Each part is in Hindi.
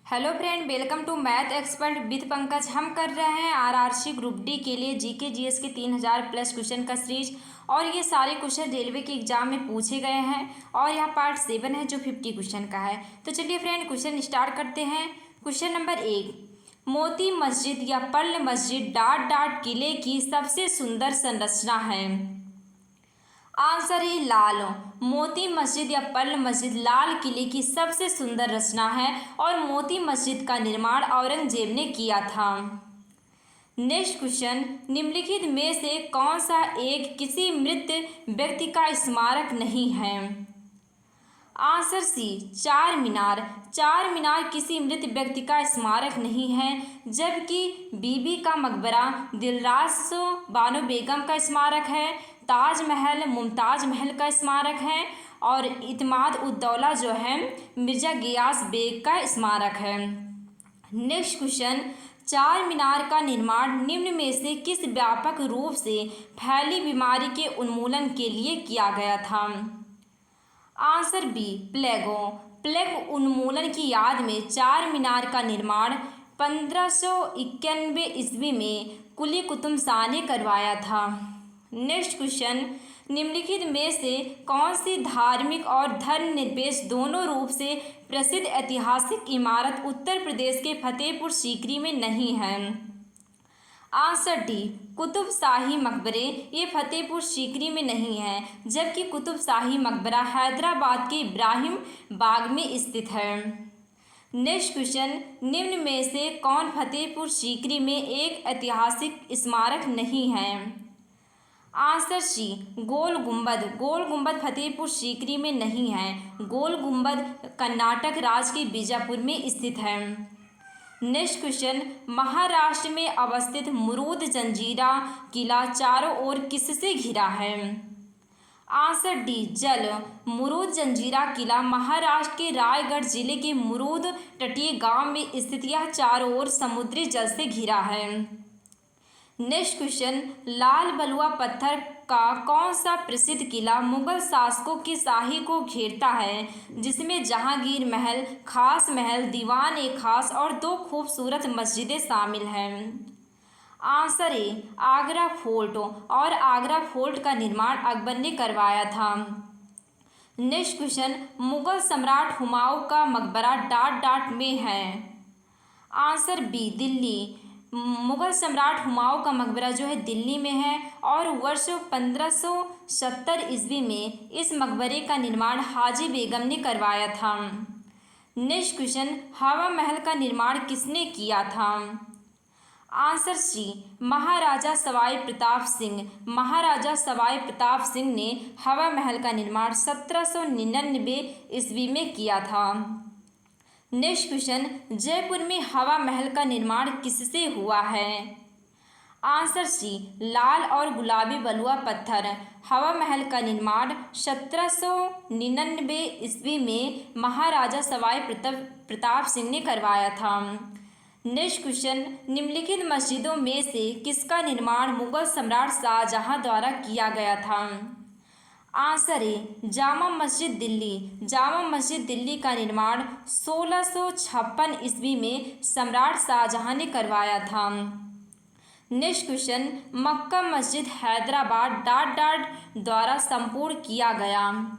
Hello friend, welcome to math expert with Pankaj. हम कर रहे हैं आरआरसी ग्रुप डी के लिए जीके जीएस के 3000 प्लस क्वेश्चन का सीरीज। और ये सारे क्वेश्चन रेलवे के एग्जाम में पूछे गए हैं और यहाँ पार्ट 7 है जो 50 क्वेश्चन का है। तो चलिए फ्रेंड, क्वेश्चन स्टार्ट करते हैं। क्वेश्चन नंबर 1, मोती मस्जिद या पर्ल मस्जिद डॉट डॉट किले की सबसे सुंदर संरचना है। आंसर है लाल। मोती मस्जिद या पर्ल मस्जिद लाल किले की सबसे सुंदर रचना है और मोती मस्जिद का निर्माण औरंगजेब ने किया था। नेक्स्ट क्वेश्चन, निम्नलिखित में से कौन सा एक किसी मृत व्यक्ति का स्मारक नहीं है। आंसर सी, चार मीनार। चार मीनार किसी मृत व्यक्ति का स्मारक नहीं है, जबकि बीबी का मकबरा दिलरास बानो बेगम का स्मारक है, ताजमहल मुमताज महल का स्मारक है और इत्माद उद्दौला जो है मिर्जा गियास बेग का स्मारक है। नेक्स्ट क्वेश्चन, चार मीनार का निर्माण निम्न में से किस व्यापक रूप से फैली बीमारी के उन्मूलन के लिए किया गया था। Answer B, प्लेगो। प्लेग उन्मूलन की याद में चार मीनार का निर्माण 1591 ईस्वी में कुली कुतुब शाह ने करवाया था। नेक्स्ट क्वेश्चन, निम्नलिखित में से कौन सी धार्मिक और धर्मनिरपेक्ष दोनों रूप से प्रसिद्ध ऐतिहासिक इमारत उत्तर प्रदेश के फतेहपुर सीकरी में नहीं है। आंसर डी, कुतुब शाही मकबरे। ये फतेहपुर सीकरी में नहीं है, जबकि कुतुब शाही मकबरा हैदराबाद के इब्राहिम बाग में स्थित है। नेक्स्ट क्वेश्चन, निम्न में से कौन फतेहपुर सीकरी में एक ऐतिहासिक स्मारक नहीं है। आंसर सी, गोल गुंबद। गोल गुंबद फतेहपुर सीकरी में नहीं है। गोल गुंबद कर्नाटक राज्य के बीजापुर में स्थित है। नेक्स्ट क्वेश्चन, महाराष्ट्र में अवस्थित मुरुद जंजीरा किला चारों ओर किससे घिरा है। आंसर डी, जल। मुरुद जंजीरा किला महाराष्ट्र के रायगढ़ जिले के मुरुद तटीय गांव में स्थित यह चारों ओर समुद्री जल से घिरा है। नेक्स्ट क्वेश्चन, लाल बलुआ पत्थर का कौन सा प्रसिद्ध किला मुगल शासकों की शाही को घेरता है, जिसमें जहांगीर महल, खास महल, दीवान ए खास और दो खूबसूरत मस्जिदें शामिल हैं। Answer A, Agra fort. और आगरा फोर्ट का निर्माण अकबर ने करवाया था। नेक्स्ट क्वेश्चन, मुगल सम्राट हुमायूं का मकबरा डॉट डॉट में है। Answer B, Delhi. मुगल सम्राट हुमायूं का मकबरा जो है दिल्ली में है और वर्ष 1570 ईस्वी में इस मकबरे का निर्माण हाजी बेगम ने करवाया था। नेक्स्ट क्वेश्चन, हवा महल का निर्माण किसने किया था। आंसर सी, महाराजा सवाई प्रताप सिंह। महाराजा सवाई प्रताप सिंह ने हवा महल का निर्माण 1799 ईस्वी में किया था। नेक्स्ट क्वेश्चन, जयपुर में हवा महल का निर्माण किससे हुआ है। आंसर सी, लाल और गुलाबी बलुआ पत्थर। हवा महल का निर्माण 1799 ईस्वी में महाराजा सवाई प्रताप सिंह ने करवाया था। नेक्स्ट क्वेश्चन, निम्नलिखित मस्जिदों में से किसका निर्माण मुगल सम्राट शाहजहां द्वारा किया गया था। आंसर ए, जामा मस्जिद दिल्ली। जामा मस्जिद दिल्ली का निर्माण 1656 ईस्वी में सम्राट शाहजहां ने करवाया था। नेक्स्ट क्वेश्चन, मक्का मस्जिद हैदराबाद डॉट डॉट द्वारा संपूर्ण किया गया।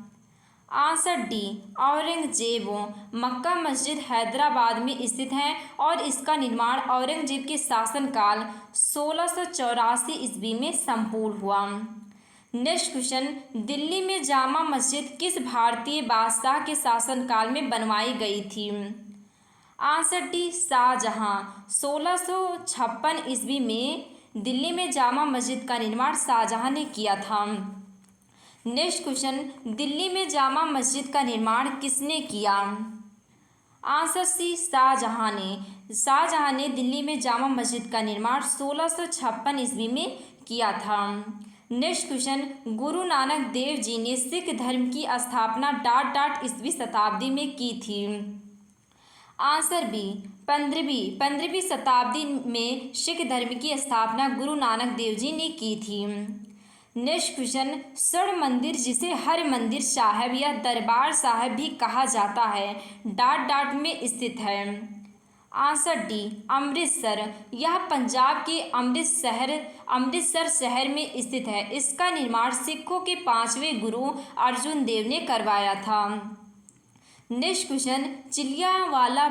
Answer D, Aurangzeb. मक्का मस्जिद हैदराबाद में स्थित है और इसका निर्माण औरंगजेब के शासनकाल 1684 ईस्वी में संपूर्ण हुआ। नेक्स्ट क्वेश्चन, दिल्ली में जामा मस्जिद किस भारतीय बादशाह के शासनकाल में बनवाई गई थी। Answer D, Shahjahan. 1656 ईस्वी में दिल्ली में जामा मस्जिद का निर्माण शाहजहां ने किया था। नेक्स्ट क्वेश्चन, दिल्ली में जामा मस्जिद का निर्माण किसने किया। आंसर सी, शाहजहां ने। शाहजहां ने दिल्ली में जामा मस्जिद का निर्माण 1656 ईस्वी में किया था। नेक्स्ट क्वेश्चन, गुरु नानक देव जी ने सिख धर्म की स्थापना डॉट डॉट ईस्वी शताब्दी में की थी। आंसर बी, 15वीं शताब्दी में सिख धर्म की स्थापना गुरु नानक देव जी ने की थी। नेक्स्ट क्वेश्चन, स्वर्ण मंदिर जिसे हर मंदिर साहब या दरबार साहब भी कहा जाता है डॉट डॉट में स्थित है। Answer D Amritsar. यह पंजाब के अमृतसर शहर में स्थित है। इसका निर्माण सिखों के 5वें गुरु अर्जुन देव ने करवाया था। नेक्स्ट क्वेश्चन, चिलियावाला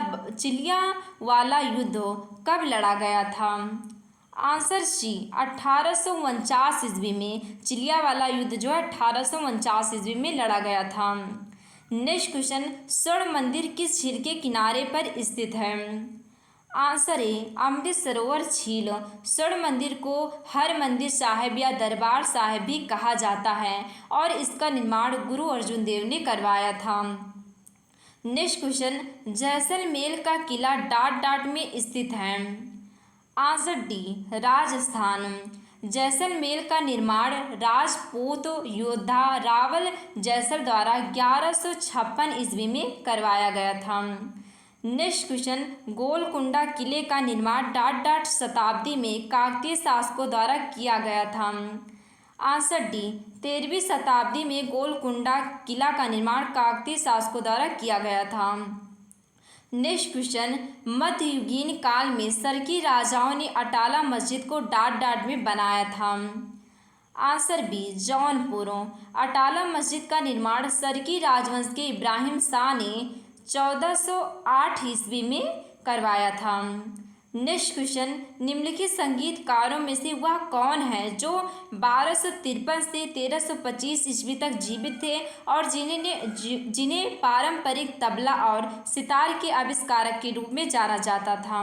युद्ध कब लड़ा गया था? आंसर सी 1849 ईस्वी में। चिलियावाला युद्ध जो है 1849 ईस्वी में लड़ा गया था। नेक्स्ट क्वेश्चन, स्वर्ण मंदिर किस झील के किनारे पर स्थित है? आंसर ए अमृत सरोवर झील। स्वर्ण मंदिर को हरमंदिर साहिब या दरबार साहिब भी कहा जाता है और इसका निर्माण गुरु अर्जुन देव ने करवाया था। नेक्स्ट क्वेश्चन, जैसलमेर का किला डाट में स्थित है। Answer D Rajasthan. जैसलमेर का निर्माण राजपूत योद्धा रावल जैसल द्वारा 1156 ईस्वी में करवाया गया था। नेक्स्ट क्वेश्चन, गोलकुंडा किले का निर्माण डाट शताब्दी में काकतीय शासकों द्वारा किया गया था। आंसर डी 13वीं शताब्दी में गोलकुंडा किला का निर्माण काकतीय शासकों द्वारा किया गया था। नेक्स्ट क्वेश्चन, मध्ययुगीन काल में सरकी राजाओं ने अटाला मस्जिद को डाट में बनाया था। Answer B Jaunpur. अटाला मस्जिद का निर्माण सरकी राजवंश के इब्राहिम शाह ने 1408 ईस्वी में करवाया था। नेक्स्ट क्वेश्चन, निम्नलिखित संगीतकारों में से वह कौन है जो 1253 से 1325 ईस्वी तक जीवित थे और जिन्हें पारंपरिक तबला और सितार के आविष्कारक के रूप में जाना जाता था?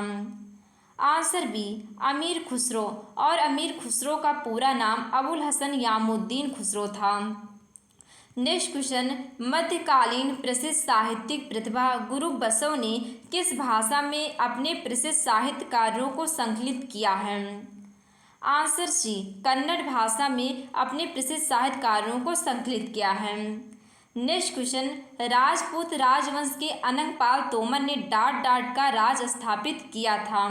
आंसर बी अमीर खुसरो। और अमीर खुसरो का पूरा नाम अबुल हसन यामुद्दीन खुसरो था। नेक्स्ट क्वेश्चन, मध्यकालीन प्रसिद्ध साहित्यिक प्रतिभा गुरु बसव ने किस भाषा में अपने प्रसिद्ध साहित्य कार्यों को संकलित किया है? आंसर सी कन्नड़ भाषा में अपने प्रसिद्ध साहित्य कार्यों को संकलित किया है। नेक्स्ट क्वेश्चन, राजपूत राजवंश के अनंगपाल तोमर ने डाट का राज स्थापित किया था।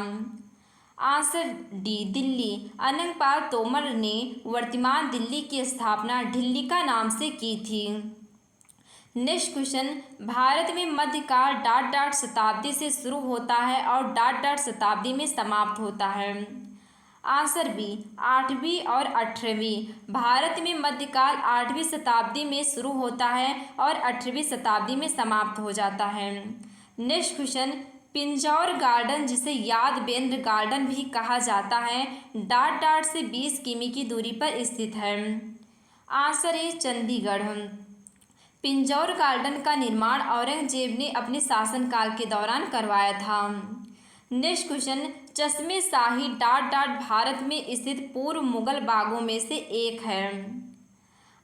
Answer D Delhi. अनंगपाल तोमर ने वर्तमान दिल्ली की स्थापना ढिल्लिका नाम से की थी। नेक्स्ट क्वेश्चन, भारत में मध्यकाल डाट शताब्दी से शुरू होता है और डाट शताब्दी में समाप्त होता है। आंसर बी 8वीं और 18वीं। भारत में मध्यकाल 8वीं शताब्दी में शुरू होता है और 18वीं शताब्दी में समाप्त हो जाता है। नेक्स्ट क्वेश्चन, पिंजौर गार्डन जिसे यादवेंद्र गार्डन भी कहा जाता है डाट से 20 किमी की दूरी पर स्थित है। Answer A Chandigarh. Pinjore garden का निर्माण औरंगजेब ने अपने शासनकाल के दौरान करवाया था। नेक्स्ट क्वेश्चन, चश्मे शाही डाट भारत में स्थित पूर्व मुगल बागों में से एक है।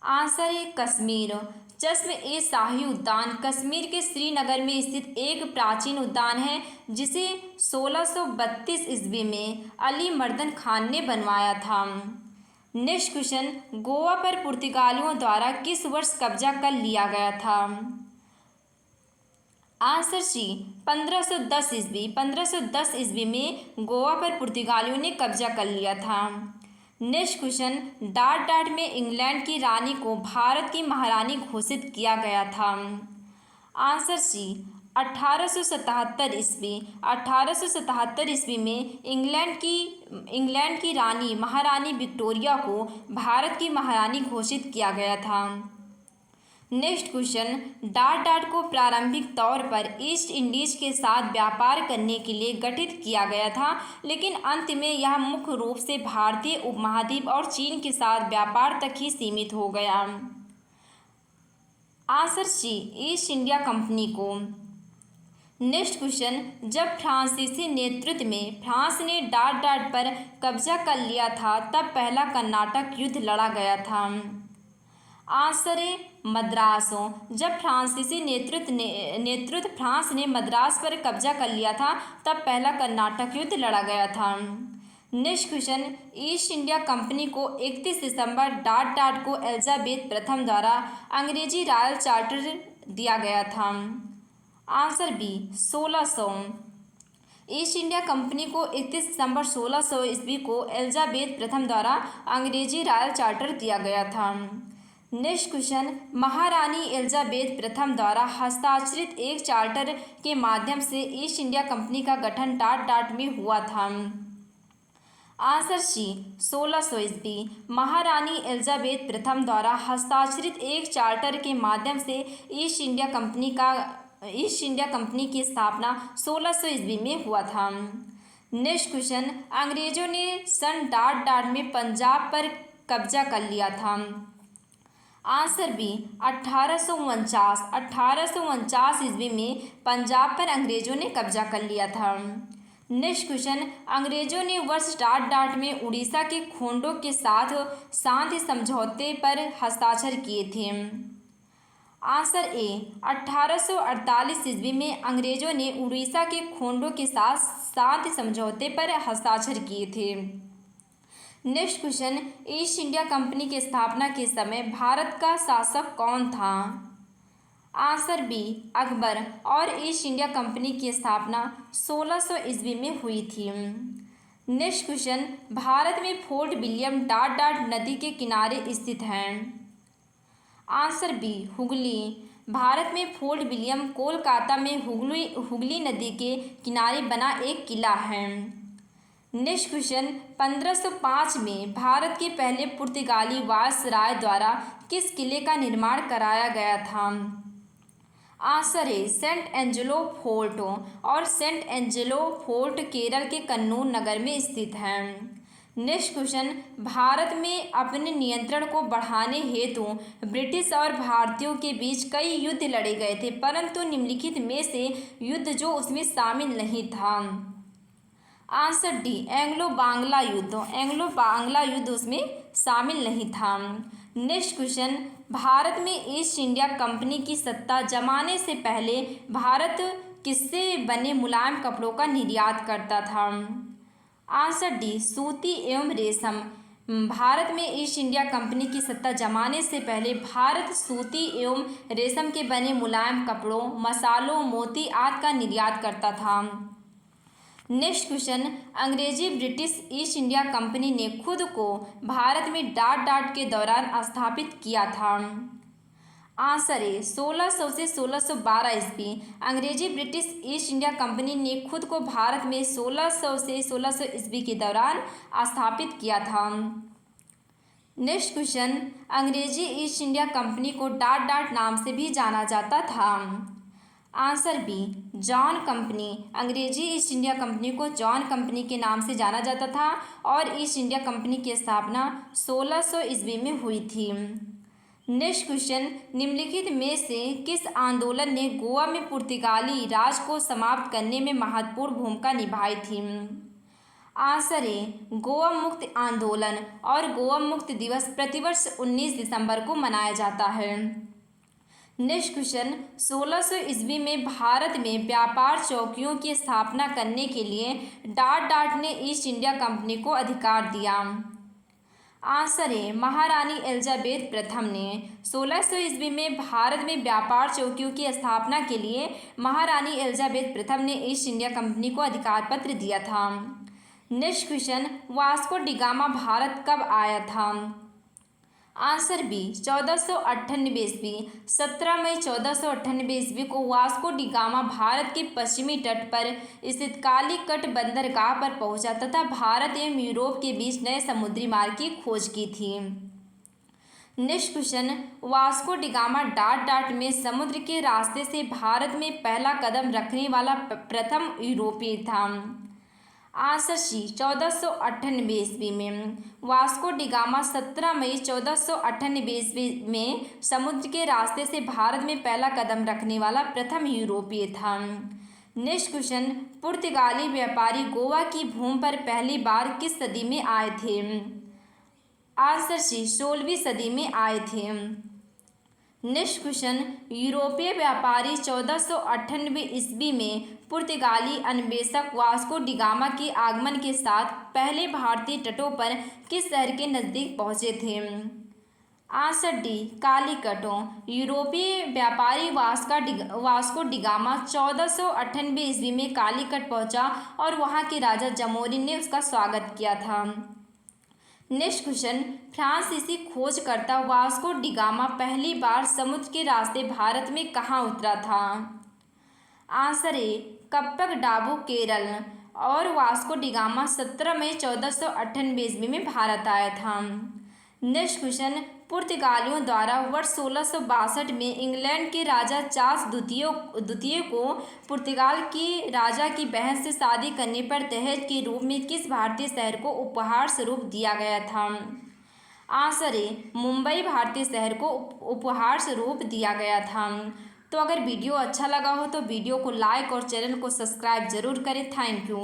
Answer A Kashmir. चश्मे ए शाही उद्यान कश्मीर के श्रीनगर में स्थित एक प्राचीन उद्यान है जिसे 1632 ईस्वी में अली मर्दन खान ने बनवाया था। नेक्स्ट क्वेश्चन, गोवा पर पुर्तगालियों द्वारा किस वर्ष कब्जा कर लिया गया था? आंसर सी 1510 ईस्वी। 1510 ईस्वी में गोवा पर पुर्तगालियों ने कब्जा कर लिया था। नेक्स्ट क्वेश्चन, डाट में इंग्लैंड की रानी को भारत की महारानी घोषित किया गया था। आंसर सी 1877 ईस्वी। 1877 ईस्वी में इंग्लैंड की रानी महारानी विक्टोरिया को भारत की महारानी घोषित किया गया था। नेक्स्ट क्वेश्चन, डाट को प्रारंभिक तौर पर ईस्ट इंडीज के साथ व्यापार करने के लिए गठित किया गया था, लेकिन अंत में यह मुख्य रूप से भारतीय उपमहाद्वीप और चीन के साथ व्यापार तक ही सीमित हो गया। Answer C East India company को। नेक्स्ट क्वेश्चन, जब फ्रांसीसी नेतृत्व में फ्रांस ने डाट पर कब्जा कर लिया था तब पहला कर्नाटक युद्ध लड़ा गया था। आंसर ए मद्रास। जब फ्रांसीसी नेतृत्व फ्रांस ने मद्रास पर कब्जा कर लिया था तब पहला कर्नाटक युद्ध लड़ा गया था। Next question, east India company को 31 दिसंबर डाट को एलिजाबेथ प्रथम द्वारा अंग्रेजी रॉयल चार्टर दिया गया था। Answer B 1600। East India company को 31 दिसंबर 1600 ईस्वी को एलिजाबेथ प्रथम द्वारा अंग्रेजी रॉयल चार्टर दिया गया था। नेक्स्ट क्वेश्चन, महारानी एलिजाबेथ प्रथम द्वारा हस्ताक्षरित एक चार्टर के माध्यम से ईस्ट इंडिया कंपनी का गठन डाट डाट में हुआ था। आंसर सी 1600 ईस्वी। महारानी एलिजाबेथ प्रथम द्वारा हस्ताक्षरित एक चार्टर के माध्यम से ईस्ट इंडिया कंपनी की स्थापना 1600 ईस्वी में हुआ था। नेक्स्ट क्वेश्चन, अंग्रेजों ने सन डाट डाट में पंजाब पर कब्जा कर लिया था। आंसर बी 1849 ईस्वी में पंजाब पर अंग्रेजों ने कब्जा कर लिया था। नेक्स्ट क्वेश्चन, अंग्रेजों ने वर्ष डाट डाट में उड़ीसा के खोंडों के साथ शांति समझौते पर हस्ताक्षर किए थे। आंसर ए 1848 ईस्वी में अंग्रेजों ने उड़ीसा के खोंडों के साथ शांति समझौते पर हस्ताक्षर किए थे। Next question, east India company की स्थापना के समय भारत का शासक कौन था। आंसर बी अकबर, और ईस्ट इंडिया कंपनी की स्थापना 1600 ईस्वी में हुई थी। नेक्स्ट क्वेश्चन, भारत में फोर्ट विलियम डाट डाट नदी के किनारे स्थित है। Answer B Hooghly. भारत में फोर्ट विलियम कोलकाता में हुगली नदी के किनारे बना एक किला है। नेक्स्ट क्वेश्चन, 1505 में भारत के पहले पुर्तगाली वायसराय द्वारा किस किले का निर्माण कराया गया था। आंसर है सेंट एंजेलो फोर्ट, और सेंट एंजेलो फोर्ट केरल के कन्नूर नगर में स्थित है। नेक्स्ट क्वेश्चन, भारत में अपने नियंत्रण को बढ़ाने हेतु ब्रिटिश और भारतीयों के बीच कई युद्ध लड़े गए थे, परंतु निम्नलिखित में से युद्ध जो उसमें शामिल नहीं था। आंसर डी एंग्लो बांग्ला युद्ध उसमें शामिल नहीं था। नेक्स्ट क्वेश्चन, भारत में ईस्ट इंडिया कंपनी की सत्ता जमाने से पहले भारत किससे बने मुलायम कपड़ों का निर्यात करता था। आंसर डी सूती एवं रेशम। भारत में ईस्ट इंडिया कंपनी की सत्ता जमाने से पहले भारत सूती एवं रेशम के बने मुलायम कपड़ों, मसालों, मोती आदि का निर्यात करता था। नेक्स्ट क्वेश्चन, अंग्रेजी ब्रिटिश ईस्ट इंडिया कंपनी ने खुद को भारत में डाट डाट के दौरान स्थापित किया था। आंसर है 1600 से 1612 ईस्वी। अंग्रेजी ब्रिटिश ईस्ट इंडिया कंपनी ने खुद को भारत में 1600 से 1600 ईस्वी के दौरान स्थापित किया था। नेक्स्ट क्वेश्चन, अंग्रेजी ईस्ट इंडिया कंपनी को डाट डाट नाम से भी जाना जाता था। Answer B John company. अंग्रेजी ईस्ट इंडिया कंपनी को जॉन कंपनी के नाम से जाना जाता था, और ईस्ट इंडिया कंपनी की स्थापना 1600 ईस्वी में हुई थी। नेक्स्ट क्वेश्चन, निम्नलिखित में से किस आंदोलन ने गोवा में पुर्तगाली राज को समाप्त करने में महत्वपूर्ण भूमिका निभाई थी। आंसर है गोवा मुक्ति आंदोलन, और गोवा मुक्ति दिवस प्रतिवर्ष 19 दिसंबर को मनाया जाता है। नेक्स्ट क्वेश्चन, 1600 ईस्वी में भारत में व्यापार चौकियों की स्थापना करने के लिए डाट डाट ने ईस्ट इंडिया कंपनी को अधिकार दिया। आंसर है महारानी एलिजाबेथ प्रथम ने 1600 ईस्वी में भारत में व्यापार चौकियों की स्थापना के लिए महारानी एलिजाबेथ प्रथम ने ईस्ट इंडिया कंपनी को अधिकार पत्र दिया था। Next question, Vasco da Gama Bharat कब आया था। आंसर बी 1498 ईस्वी। 17 मई 1498 ईस्वी को वास्को डिगामा भारत के पश्चिमी तट पर स्थित कालीकट बंदरगाह पर पहुंचा तथा भारत एवं यूरोप के बीच नए समुद्री मार्ग की खोज की थी। Next question, Vasco da Gama dot dot में समुद्र के रास्ते से भारत में पहला कदम रखने वाला प्रथम यूरोपीय था। आंसर सी 1498 ईस्वी में। वास्को डिगामा 17 मई 1498 ईस्वी में समुद्र के रास्ते से भारत में पहला कदम रखने वाला प्रथम यूरोपीय था। नेक्स्ट क्वेश्चन, पुर्तगाली व्यापारी गोवा की भूमि पर पहली बार किस सदी में आए थे। आंसर सी 16वीं सदी में आए थे। नेक्स्ट क्वेश्चन, यूरोपीय व्यापारी 1498 ईस्वी में पुर्तगाली अन्वेषक वास्को डिगामा के आगमन के साथ पहले भारतीय तटों पर किस शहर के नज़दीक पहुँचे थे। Answer D Calicut. यूरोपीय व्यापारी वास्को डिगामा 1498 ईस्वी में कालीकट पहुंचा और वहां के राजा जमोरिन ने उसका स्वागत किया था। नेक्स्ट क्वेश्चन, फ्रांसीसी खोजकर्ता वास्को डी गामा पहली बार समुद्र के रास्ते भारत में कहाँ उतरा था? Answer A Kappakadavu Kerala. और वास्को डी गामा 17 मई 1498 ईस्वी में भारत आया था। नेक्स्ट क्वेश्चन, पुर्तगालियों द्वारा वर्ष 1662 में इंग्लैंड के राजा चार्ल्स द्वितीय को पुर्तगाल के राजा की बहन से शादी करने पर दहेज के रूप में किस भारतीय शहर को उपहार स्वरूप दिया गया था? आंसर ए मुंबई भारतीय शहर को उपहार स्वरूप दिया गया था। तो अगर वीडियो अच्छा लगा हो तो वीडियो को लाइक और चैनल को सब्सक्राइब जरूर करें। Thank you.